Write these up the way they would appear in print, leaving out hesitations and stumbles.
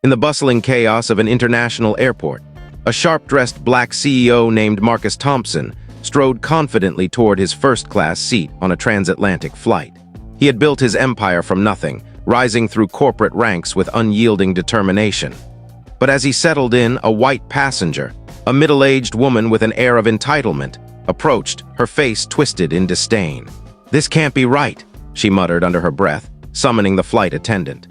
In the bustling chaos of an international airport, a sharp-dressed black CEO named Marcus Thompson strode confidently toward his first-class seat on a transatlantic flight. He had built his empire from nothing, rising through corporate ranks with unyielding determination. But as he settled in, a white passenger, a middle-aged woman with an air of entitlement, approached, her face twisted in disdain. "This can't be right," she muttered under her breath, summoning the flight attendant.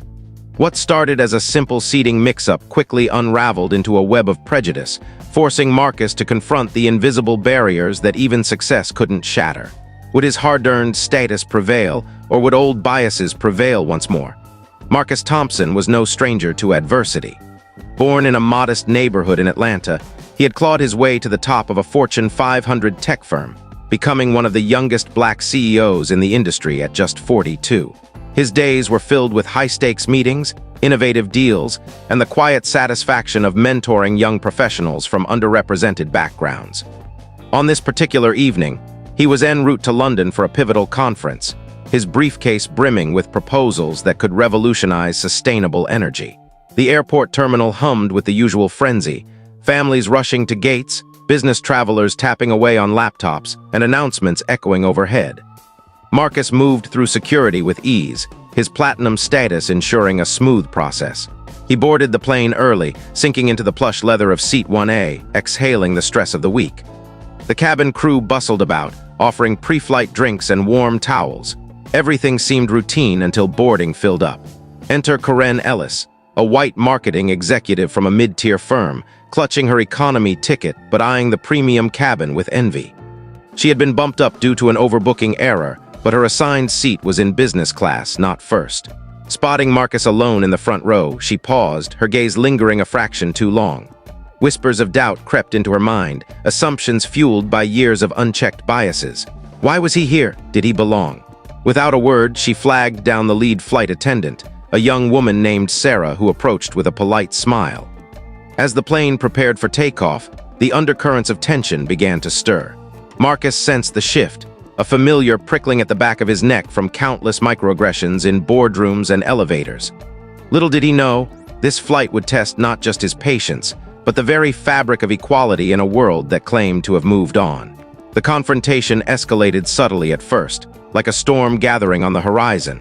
What started as a simple seating mix-up quickly unraveled into a web of prejudice, forcing Marcus to confront the invisible barriers that even success couldn't shatter. Would his hard-earned status prevail, or would old biases prevail once more? Marcus Thompson was no stranger to adversity. Born in a modest neighborhood in Atlanta, he had clawed his way to the top of a Fortune 500 tech firm, becoming one of the youngest black CEOs in the industry at just 42. His days were filled with high-stakes meetings, innovative deals, and the quiet satisfaction of mentoring young professionals from underrepresented backgrounds. On this particular evening, he was en route to London for a pivotal conference, his briefcase brimming with proposals that could revolutionize sustainable energy. The airport terminal hummed with the usual frenzy, families rushing to gates, business travelers tapping away on laptops, and announcements echoing overhead. Marcus moved through security with ease, his platinum status ensuring a smooth process. He boarded the plane early, sinking into the plush leather of seat 1A, exhaling the stress of the week. The cabin crew bustled about, offering pre-flight drinks and warm towels. Everything seemed routine until boarding filled up. Enter Karen Ellis, a white marketing executive from a mid-tier firm, clutching her economy ticket but eyeing the premium cabin with envy. She had been bumped up due to an overbooking error, but her assigned seat was in business class, not first. Spotting Marcus alone in the front row, she paused, her gaze lingering a fraction too long. Whispers of doubt crept into her mind, assumptions fueled by years of unchecked biases. Why was he here? Did he belong? Without a word, she flagged down the lead flight attendant, a young woman named Sarah who approached with a polite smile. As the plane prepared for takeoff, the undercurrents of tension began to stir. Marcus sensed the shift, a familiar prickling at the back of his neck from countless microaggressions in boardrooms and elevators. Little did he know, this flight would test not just his patience, but the very fabric of equality in a world that claimed to have moved on. The confrontation escalated subtly at first, like a storm gathering on the horizon.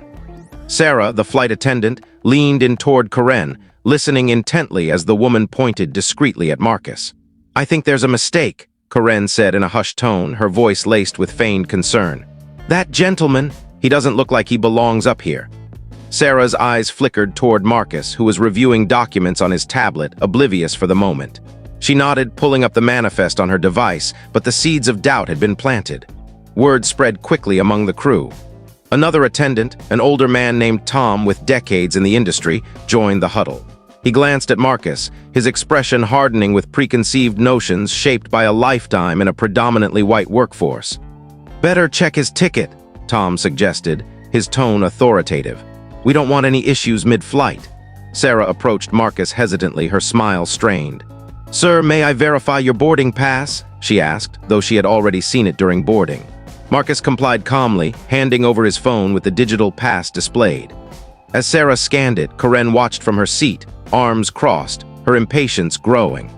Sarah, the flight attendant, leaned in toward Karen, listening intently as the woman pointed discreetly at Marcus. "I think there's a mistake," Karen said in a hushed tone, her voice laced with feigned concern. "That gentleman, he doesn't look like he belongs up here." Sarah's eyes flickered toward Marcus, who was reviewing documents on his tablet, oblivious for the moment. She nodded, pulling up the manifest on her device, but the seeds of doubt had been planted. Word spread quickly among the crew. Another attendant, an older man named Tom with decades in the industry, joined the huddle. He glanced at Marcus, his expression hardening with preconceived notions shaped by a lifetime in a predominantly white workforce. "Better check his ticket," Tom suggested, his tone authoritative. "We don't want any issues mid-flight." Sarah approached Marcus hesitantly, her smile strained. "Sir, may I verify your boarding pass?" she asked, though she had already seen it during boarding. Marcus complied calmly, handing over his phone with the digital pass displayed. As Sarah scanned it, Karen watched from her seat, arms crossed, her impatience growing.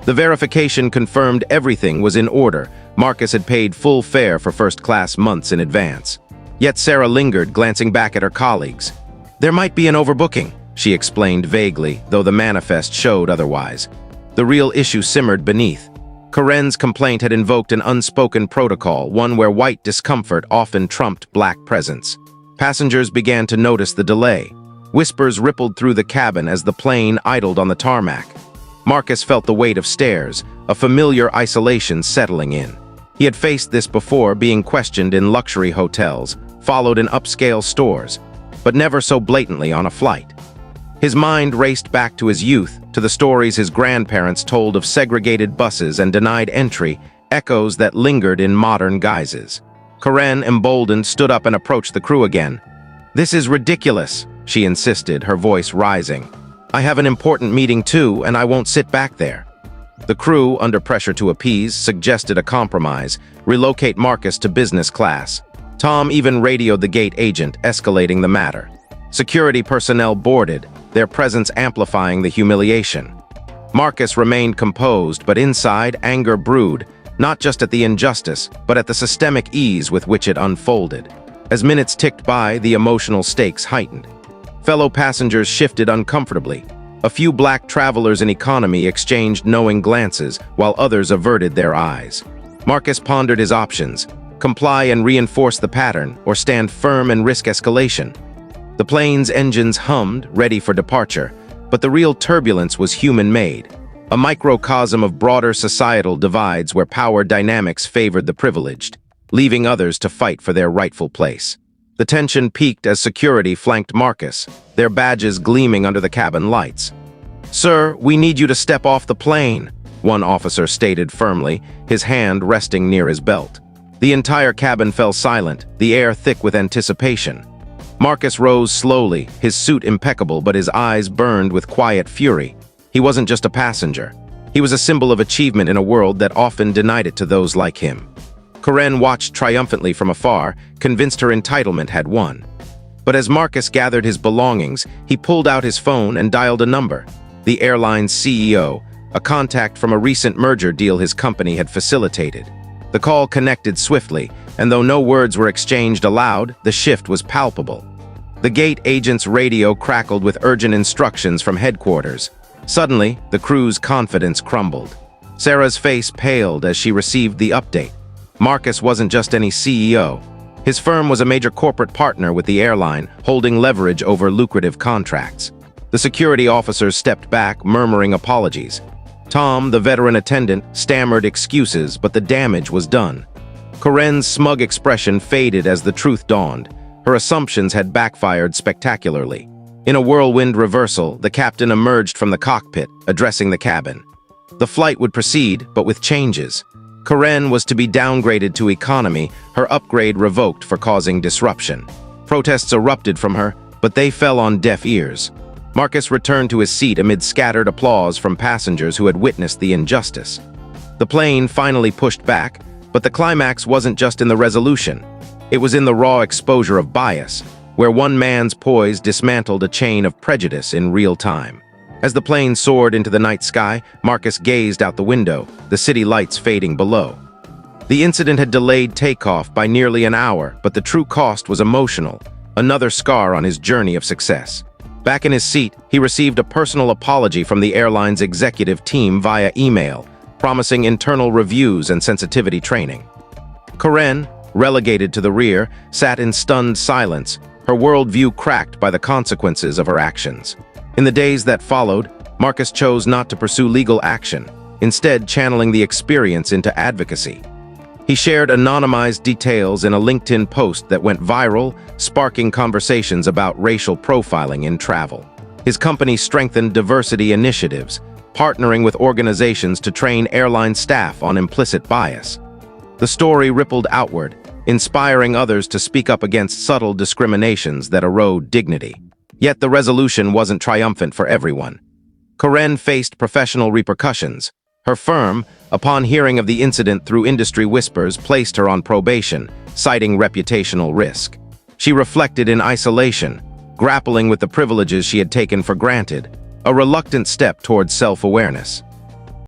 The verification confirmed everything was in order. Marcus had paid full fare for first class months in advance. Yet Sarah lingered, glancing back at her colleagues. "There might be an overbooking," she explained vaguely, though the manifest showed otherwise. The real issue simmered beneath. Karen's complaint had invoked an unspoken protocol, one where white discomfort often trumped black presence. Passengers began to notice the delay. Whispers rippled through the cabin as the plane idled on the tarmac. Marcus felt the weight of stares, a familiar isolation settling in. He had faced this before, being questioned in luxury hotels, followed in upscale stores, but never so blatantly on a flight. His mind raced back to his youth, to the stories his grandparents told of segregated buses and denied entry, echoes that lingered in modern guises. Karen, emboldened, stood up and approached the crew again. "This is ridiculous," she insisted, her voice rising. "I have an important meeting too, and I won't sit back there." The crew, under pressure to appease, suggested a compromise, relocate Marcus to business class. Tom even radioed the gate agent, escalating the matter. Security personnel boarded, their presence amplifying the humiliation. Marcus remained composed, but inside, anger brewed, not just at the injustice, but at the systemic ease with which it unfolded. As minutes ticked by, the emotional stakes heightened. Fellow passengers shifted uncomfortably. A few black travelers in economy exchanged knowing glances, while others averted their eyes. Marcus pondered his options: comply and reinforce the pattern, or stand firm and risk escalation. The plane's engines hummed, ready for departure, but the real turbulence was human-made, a microcosm of broader societal divides where power dynamics favored the privileged, leaving others to fight for their rightful place. The tension peaked as security flanked Marcus, their badges gleaming under the cabin lights. "Sir, we need you to step off the plane," one officer stated firmly, his hand resting near his belt. The entire cabin fell silent, the air thick with anticipation. Marcus rose slowly, his suit impeccable, but his eyes burned with quiet fury. He wasn't just a passenger. He was a symbol of achievement in a world that often denied it to those like him. Karen watched triumphantly from afar, convinced her entitlement had won. But as Marcus gathered his belongings, he pulled out his phone and dialed a number. The airline's CEO, a contact from a recent merger deal his company had facilitated. The call connected swiftly, and though no words were exchanged aloud, the shift was palpable. The gate agent's radio crackled with urgent instructions from headquarters. Suddenly, the crew's confidence crumbled. Sarah's face paled as she received the update. Marcus wasn't just any CEO. His firm was a major corporate partner with the airline, holding leverage over lucrative contracts. The security officers stepped back, murmuring apologies. Tom, the veteran attendant, stammered excuses, but the damage was done. Karen's smug expression faded as the truth dawned. Her assumptions had backfired spectacularly. In a whirlwind reversal, the captain emerged from the cockpit, addressing the cabin. The flight would proceed, but with changes. Karen was to be downgraded to economy, her upgrade revoked for causing disruption. Protests erupted from her, but they fell on deaf ears. Marcus returned to his seat amid scattered applause from passengers who had witnessed the injustice. The plane finally pushed back, but the climax wasn't just in the resolution. It was in the raw exposure of bias, where one man's poise dismantled a chain of prejudice in real time. As the plane soared into the night sky, Marcus gazed out the window, the city lights fading below. The incident had delayed takeoff by nearly an hour, but the true cost was emotional, another scar on his journey of success. Back in his seat, he received a personal apology from the airline's executive team via email, promising internal reviews and sensitivity training. Karen, relegated to the rear, sat in stunned silence, her worldview cracked by the consequences of her actions. In the days that followed, Marcus chose not to pursue legal action, instead channeling the experience into advocacy. He shared anonymized details in a LinkedIn post that went viral, sparking conversations about racial profiling in travel. His company strengthened diversity initiatives, partnering with organizations to train airline staff on implicit bias. The story rippled outward, inspiring others to speak up against subtle discriminations that erode dignity. Yet the resolution wasn't triumphant for everyone. Karen faced professional repercussions. Her firm, upon hearing of the incident through industry whispers, placed her on probation, citing reputational risk. She reflected in isolation, grappling with the privileges she had taken for granted, a reluctant step towards self-awareness.